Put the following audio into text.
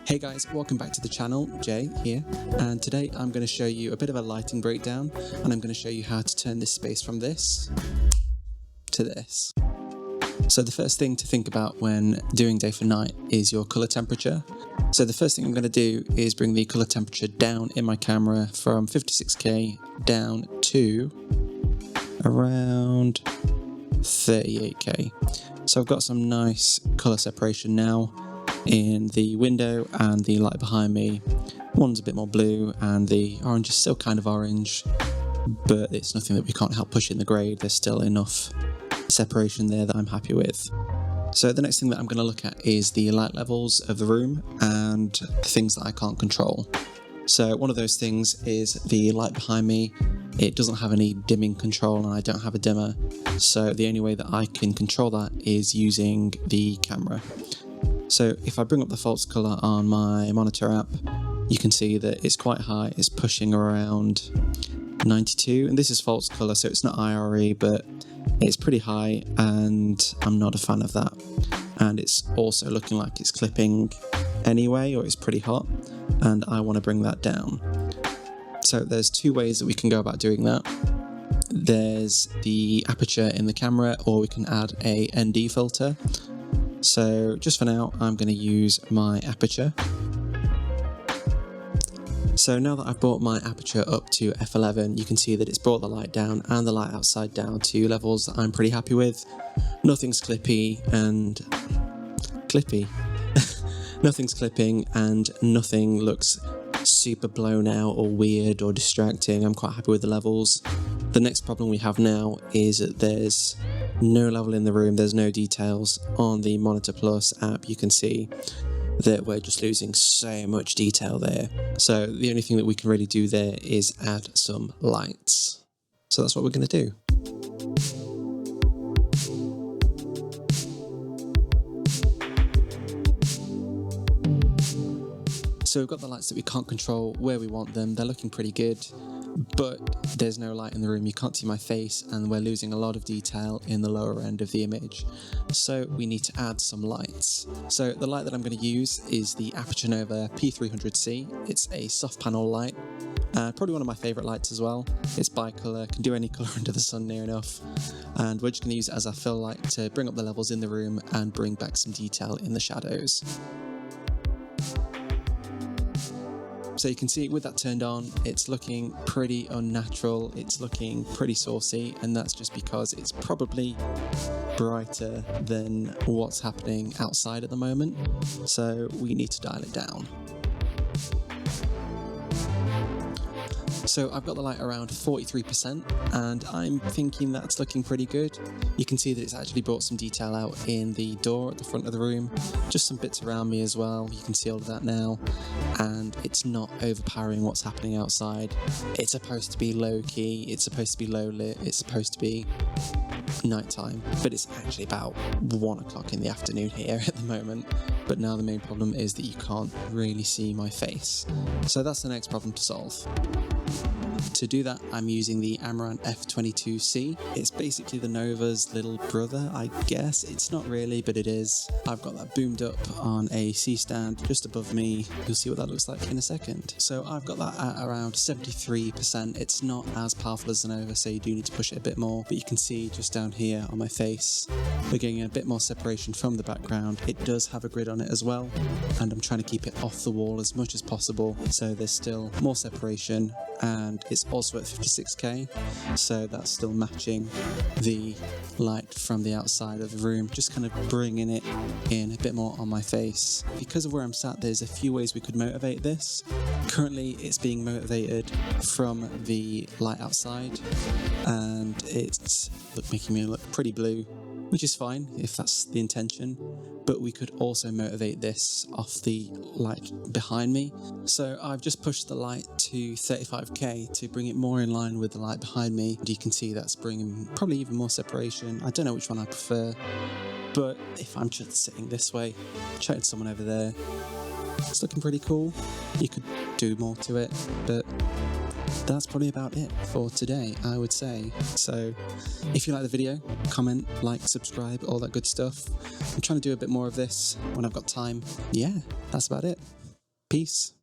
Hey guys, welcome back to the channel, Jay here, and today I'm going to show you a bit of a lighting breakdown, and I'm going to show you how to turn this space from this to this. So the first thing to think about when doing day for night is your color temperature. So the first thing I'm going to do is bring the color temperature down in my camera from 56K down to around 38K. So I've got some nice color separation now in the window and the light behind me. One's a bit more blue and the orange is still kind of orange, but it's nothing that we can't help push in the grade. There's still enough separation there that I'm happy with. So the next thing that I'm going to look at is the light levels of the room and the things that I can't control. So one of those things is the light behind me. It doesn't have any dimming control and I don't have a dimmer, so the only way that I can control that is using the camera. So if I bring up the false color on my monitor app, you can see that it's quite high. It's pushing around 92, and this is false color, so it's not IRE, but it's pretty high and I'm not a fan of that. And it's also looking like it's clipping anyway, or it's pretty hot, and I want to bring that down. So there's two ways that we can go about doing that. There's the aperture in the camera, or we can add a ND filter. So just for now, I'm going to use my aperture. So now that I've brought my aperture up to f11, you can see that it's brought the light down and the light outside down to levels that I'm pretty happy with. Nothing's clippy and nothing's clipping, and nothing looks super blown out or weird or distracting. I'm quite happy with the levels. The next problem we have now is that there's no level in the room, there's no details. On the Monitor Plus app you can see that we're just losing so much detail there. So the only thing that we can really do there is add some lights. So that's what we're going to do. So we've got the lights that we can't control where we want them. They're looking pretty good, but there's no light in the room. You can't see my face, and we're losing a lot of detail in the lower end of the image. So we need to add some lights. So the light that I'm going to use is the Aperture Nova P300C. It's a soft panel light, probably one of my favorite lights as well. It's bicolor, can do any color under the sun near enough. And we're just going to use it as our fill light to bring up the levels in the room and bring back some detail in the shadows. So you can see with that turned on, it's looking pretty unnatural, it's looking pretty saucy, and that's just because it's probably brighter than what's happening outside at the moment, so we need to dial it down. So I've got the light around 43%, and I'm thinking that's looking pretty good. You can see that it's actually brought some detail out in the door at the front of the room, just some bits around me as well. You can see all of that now, and it's not overpowering what's happening outside. It's supposed to be low key, it's supposed to be low lit, it's supposed to be nighttime, but it's actually about 1 o'clock in the afternoon here at the moment. But now the main problem is that you can't really see my face. So that's the next problem to solve. To do that, I'm using the Amaran F22C. It's basically the Nova's little brother, I guess. It's not really, but it is. I've got that boomed up on a C-stand just above me. You'll see what that looks like in a second. So I've got that at around 73%. It's not as powerful as the Nova, so you do need to push it a bit more. But you can see just down here on my face, we're getting a bit more separation from the background. It does have a grid on it as well, and I'm trying to keep it off the wall as much as possible, so there's still more separation, and it's also at 56K, so that's still matching the light from the outside of the room, just kind of bringing it in a bit more on my face. Because of where I'm sat, there's a few ways we could motivate this. Currently it's being motivated from the light outside, and it's making me look pretty blue, which is fine if that's the intention, but we could also motivate this off the light behind me. So I've just pushed the light to 35K to bring it more in line with the light behind me. And you can see that's bringing probably even more separation. I don't know which one I prefer, but if I'm just sitting this way, chatting to someone over there, it's looking pretty cool. You could do more to it, but that's probably about it for today, I would say. So if you like the video, comment, like, subscribe, all that good stuff. I'm trying to do a bit more of this when I've got time. Yeah, that's about it. Peace.